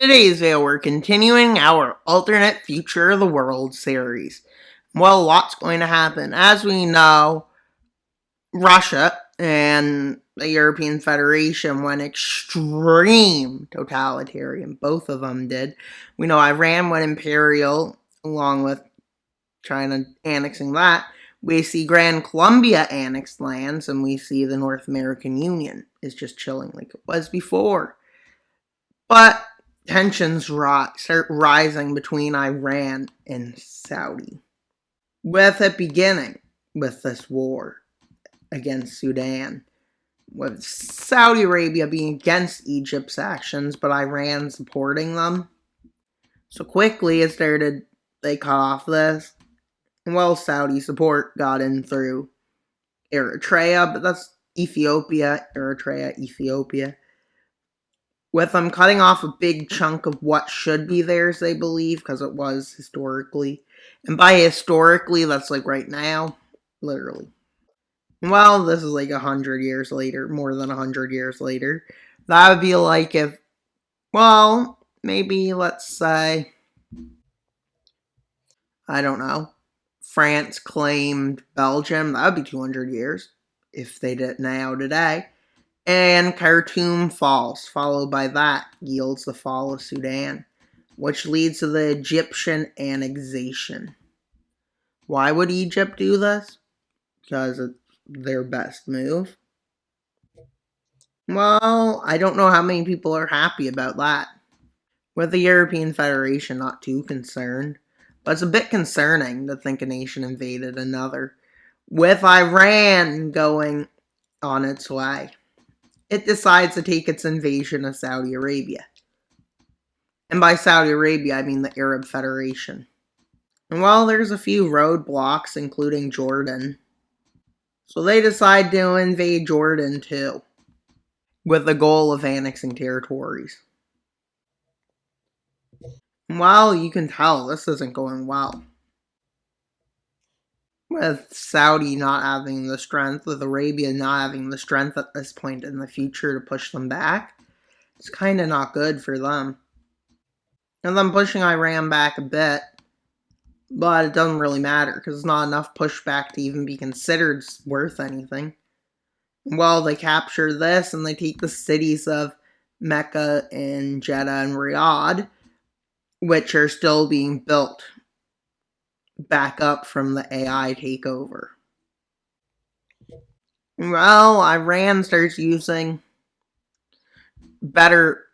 Today's video, we're continuing our alternate future of the world series. Well, lots going to happen. As we know, Russia and the European Federation went extreme totalitarian. Both of them did. We know Iran went imperial, along with China annexing that. We see Grand Columbia annexed lands, and we see the North American Union is just chilling like it was before. But tensions start rising between Iran and Saudi, with it beginning with this war against Sudan, with Saudi Arabia being against Egypt's actions, but Iran supporting them. So quickly they cut off this, and well, Saudi support got in through Eritrea, but that's Ethiopia, with them cutting off a big chunk of what should be theirs, they believe, because it was historically. And by historically, that's like right now, literally. Well, this is like 100 years later, more than 100 years later. That would be like if, well, maybe let's say, I don't know, France claimed Belgium. That would be 200 years if they did it now today. And Khartoum falls, followed by that yields the fall of Sudan, which leads to the Egyptian annexation. Why would Egypt do this? Because it's their best move. Well, I don't know how many people are happy about that. With the European Federation not too concerned, but it's a bit concerning to think a nation invaded another, with Iran going on its way. It decides to take its invasion of Saudi Arabia. And by Saudi Arabia, I mean the Arab Federation. And while there's a few roadblocks, including Jordan, so they decide to invade Jordan too, with the goal of annexing territories. And while you can tell this isn't going well, with Saudi not having the strength, with Arabia not having the strength at this point in the future to push them back, it's kind of not good for them. And them pushing Iran back a bit, but it doesn't really matter because it's not enough pushback to even be considered worth anything. Well, they capture this and they take the cities of Mecca and Jeddah and Riyadh, which are still being built back up from the AI takeover. Well, Iran starts using better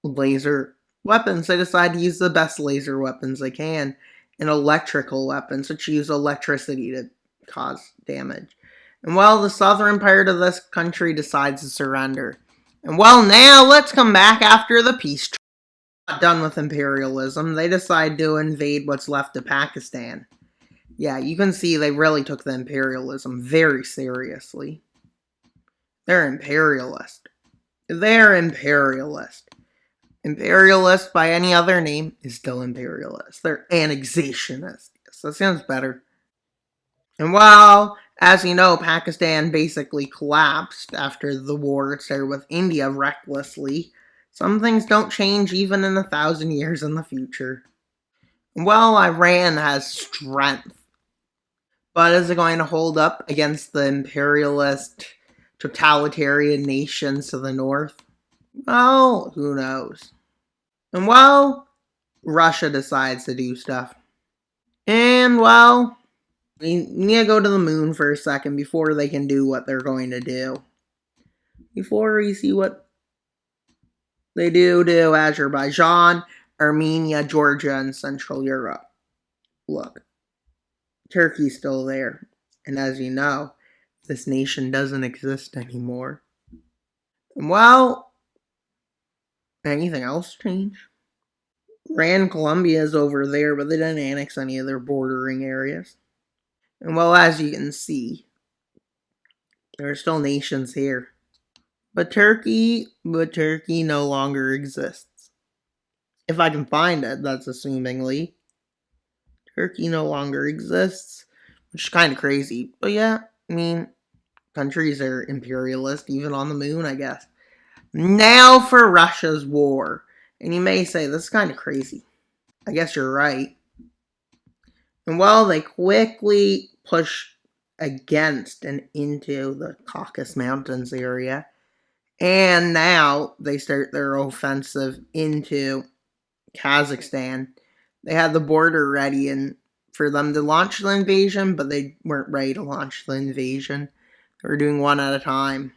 laser weapons. They decide to use the best laser weapons they can, and electrical weapons, which use electricity to cause damage. And well, the southern part of this country decides to surrender. And well, now let's come back after the peace treaty. Not done with imperialism, they decide to invade what's left of Pakistan. Yeah, you can see they really took the imperialism very seriously. They're imperialist. They're imperialist. Imperialist by any other name is still imperialist. They're annexationist. Yes, that sounds better. And while, as you know, Pakistan basically collapsed after the war it started with India recklessly, some things don't change even in 1,000 years in the future. Well, Iran has strength, but is it going to hold up against the imperialist, totalitarian nations to the north? Well, who knows? And well, Russia decides to do stuff. And well, we need to go to the moon for a second before they can do what they're going to do. Before we see what they do to Azerbaijan, Armenia, Georgia, and Central Europe. Look, Turkey's still there. And as you know, this nation doesn't exist anymore. And well, anything else change? Grand Columbia is over there, but they didn't annex any of their bordering areas. And well, as you can see, there are still nations here. But Turkey no longer exists. If I can find it, that's assumingly. Turkey no longer exists, which is kind of crazy. But yeah, I mean, countries are imperialist, even on the moon, I guess. Now for Russia's war And you may say, this is kind of crazy. I guess you're right. And well, they quickly push against and into the Caucasus Mountains area. And now they start their offensive into Kazakhstan. They had the border ready and for them to launch the invasion, but they weren't ready to launch the invasion. They were doing one at a time.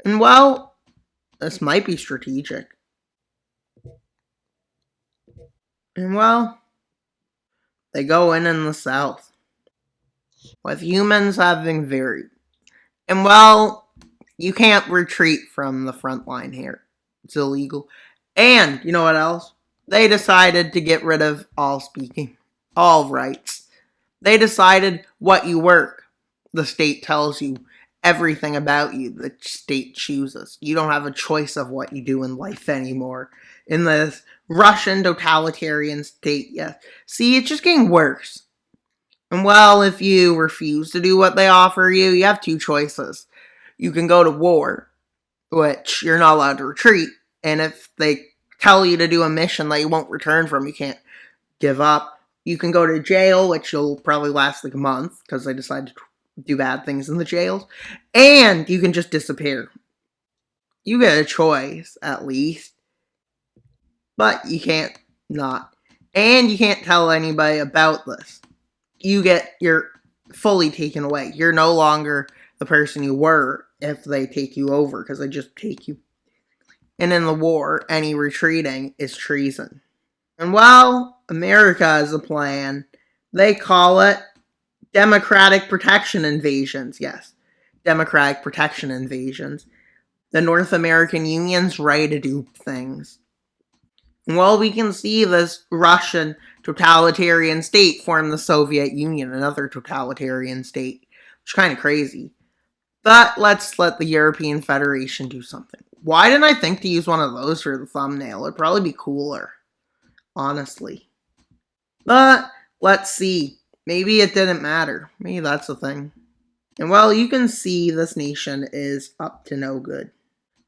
And well, this might be strategic. And well, they go in the south, with humans having varied. And well, you can't retreat from the front line here. It's illegal. And you know what else? They decided to get rid of all speaking, all rights. They decided what you work. The state tells you everything about you. The state chooses. You don't have a choice of what you do in life anymore. In this Russian totalitarian state, yes. See, it's just getting worse. And well, if you refuse to do what they offer you, you have two choices. You can go to war, which you're not allowed to retreat. And if they tell you to do a mission that you won't return from, you can't give up. You can go to jail, which will probably last like a month because they decide to do bad things in the jails. And you can just disappear. You get a choice, at least. But you can't not. And you can't tell anybody about this. You're fully taken away. You're no longer the person you were if they take you over, because they just take you. And in the war, any retreating is treason. And while America has a plan, they call it democratic protection invasions. Yes, democratic protection invasions. The North American Union's right to do things. And while we can see this Russian totalitarian state form the Soviet Union, another totalitarian state, which is kind of crazy. But let's let the European Federation do something. Why didn't I think to use one of those for the thumbnail? It'd probably be cooler, honestly. But let's see. Maybe it didn't matter. Maybe that's the thing. And well, you can see this nation is up to no good.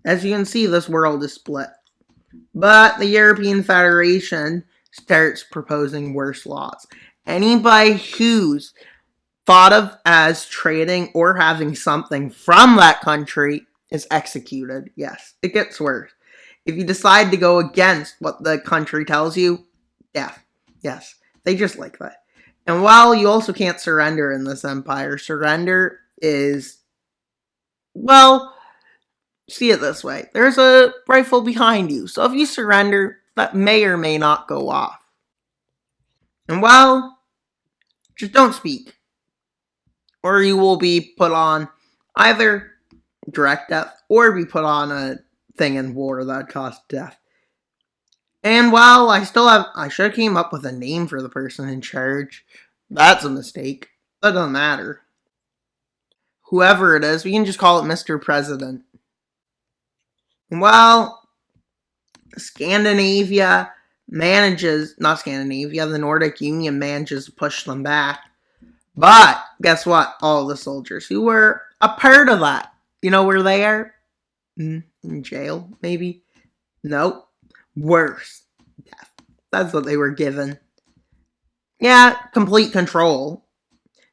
As you can see, this world is split. But the European Federation starts proposing worse laws. Anybody who's thought of as trading or having something from that country is executed. Yes, it gets worse. If you decide to go against what the country tells you, death. Yes, they just like that. And while you also can't surrender in this empire, surrender is, well, see it this way. There's a rifle behind you. So if you surrender, that may or may not go off. And well, just don't speak. Or you will be put on either direct death or be put on a thing in war that costs death. And while I should have came up with a name for the person in charge. That's a mistake. That doesn't matter. Whoever it is, we can just call it Mr. President. And while the Nordic Union manages to push them back. But guess what? All the soldiers who were a part of that, you know where they are? In jail, maybe? Nope. Worse. Death. That's what they were given. Yeah, complete control.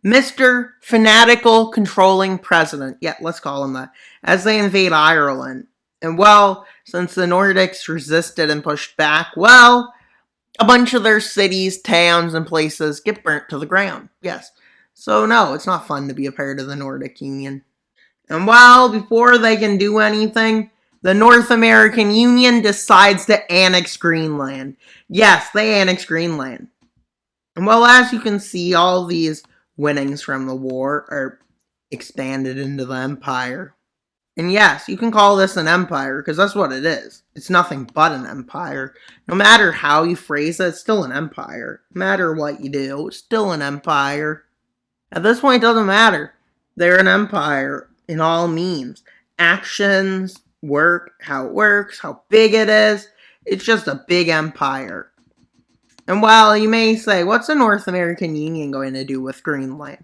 Mr. Fanatical Controlling President. Yeah, let's call him that. As they invade Ireland. And well, since the Nordics resisted and pushed back, well, a bunch of their cities, towns, and places get burnt to the ground. Yes. So no, it's not fun to be a part of the Nordic Union. And well, before they can do anything, the North American Union decides to annex Greenland. Yes, they annex Greenland. And well, as you can see, all these winnings from the war are expanded into the empire. And yes, you can call this an empire, because that's what it is. It's nothing but an empire. No matter how you phrase it, it's still an empire. No matter what you do, it's still an empire. At this point, it doesn't matter. They're an empire in all means. Actions, work, how it works, how big it is. It's just a big empire. And while you may say, what's the North American Union going to do with Greenland?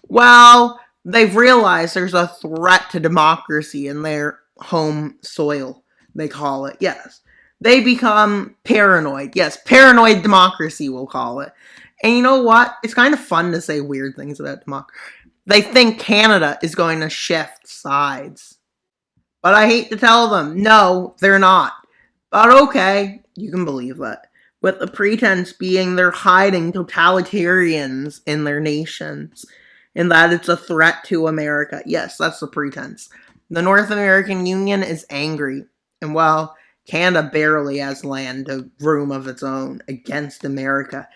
Well, they've realized there's a threat to democracy in their home soil, they call it. Yes. They become paranoid. Yes, paranoid democracy, we'll call it. And you know what? It's kind of fun to say weird things about democracy. They think Canada is going to shift sides. But I hate to tell them, no, they're not. But okay, you can believe that. With the pretense being they're hiding totalitarians in their nations and that it's a threat to America. Yes, that's the pretense. The North American Union is angry. And while Canada barely has land, a room of its own against America,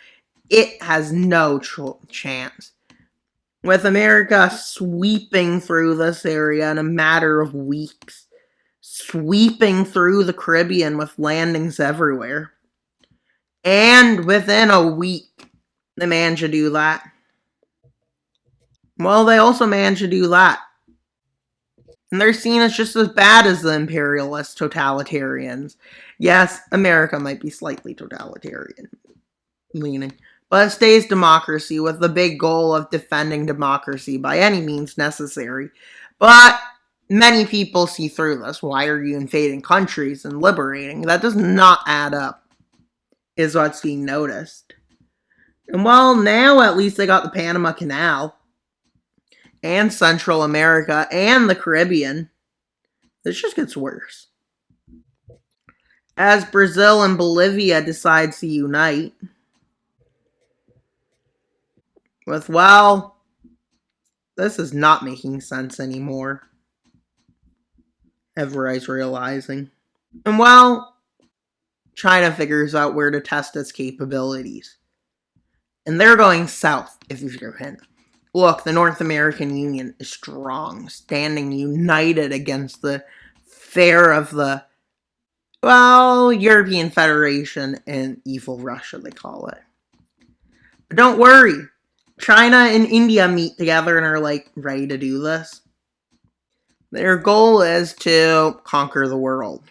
it has no chance. With America sweeping through this area in a matter of weeks, sweeping through the Caribbean with landings everywhere. And within a week, they managed to do that. Well, they also managed to do that. And they're seen as just as bad as the imperialist totalitarians. Yes, America might be slightly totalitarian leaning, but it stays democracy with the big goal of defending democracy by any means necessary. But many people see through this. Why are you invading countries and liberating? That does not add up, is what's being noticed. And well, now at least they got the Panama Canal and Central America and the Caribbean. This just gets worse. As Brazil and Bolivia decide to unite with, well, this is not making sense anymore. Everybody's realizing. And well, China figures out where to test its capabilities. And they're going south, if you can hint. Look, the North American Union is strong, standing united against the fear of the, well, European Federation and evil Russia, they call it. But don't worry. China and India meet together and are like ready to do this. Their goal is to conquer the world.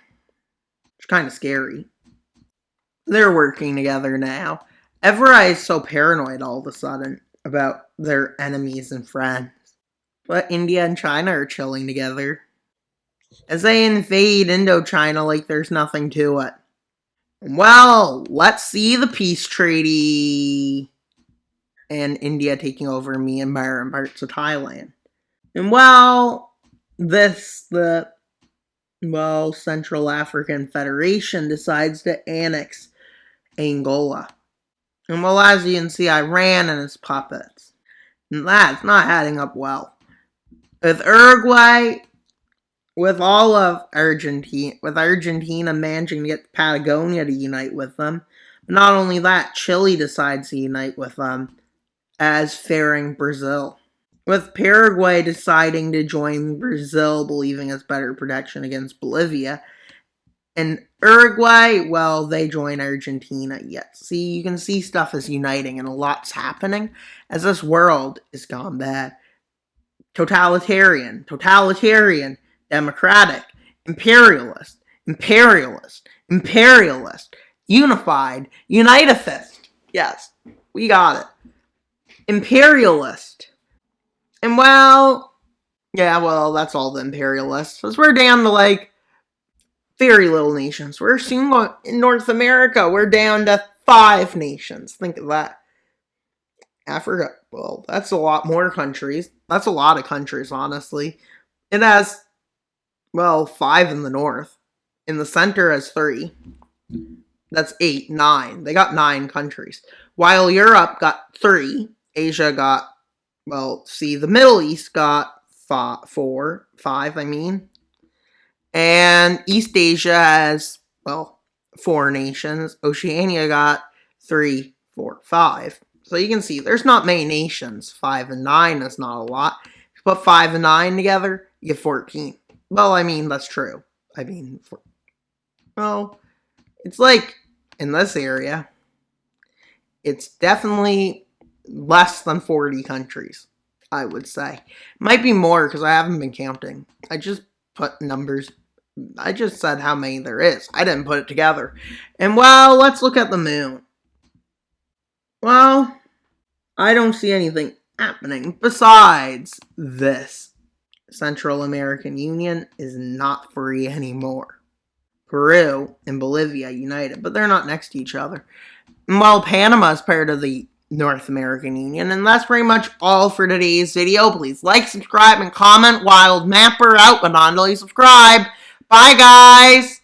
It's kind of scary. They're working together now. Everybody's so paranoid all of a sudden about their enemies and friends. But India and China are chilling together as they invade Indochina like there's nothing to it. Well, let's see the peace treaty. And India taking over Myanmar and parts of Thailand. And well, the Central African Federation decides to annex Angola. And well, as you can see, Iran and its puppets. And that's not adding up well. With Uruguay, with all of Argentina managing to get Patagonia to unite with them. But not only that, Chile decides to unite with them as fearing Brazil. With Paraguay deciding to join Brazil, believing it's better protection against Bolivia. And Uruguay, well, they join Argentina. Yes, see, you can see stuff is uniting and a lot's happening as this world is gone bad. Totalitarian, democratic, imperialist, unified, unitafist. Yes, we got it. Imperialist. And well, yeah, well, that's all the imperialists. Because we're down to like very little nations. We're soon going in North America. We're down to 5 nations. Think of that. Africa, well, that's a lot more countries. That's a lot of countries, honestly. It has, well, 5 in the north. In the center has 3. That's 8, 9. They got 9 countries. While Europe got 3. Asia got, well, see, the Middle East got 5, I mean. And East Asia has, well, 4 nations. Oceania got 3, 4, 5. So you can see there's not many nations. 5 and 9 is not a lot. If you put 5 and 9 together, you get 14. Well, I mean, that's true. I mean, well, it's like in this area, it's definitely less than 40 countries, I would say. Might be more because I haven't been counting. I just put numbers. I just said how many there is. I didn't put it together. And well, let's look at the moon. Well, I don't see anything happening besides this. Central American Union is not free anymore. Peru and Bolivia united, but they're not next to each other. And while Panama is part of the North American Union, and that's pretty much all for today's video. Please like, subscribe, and comment. Wild Mapper out, but not until you subscribe. Bye, guys!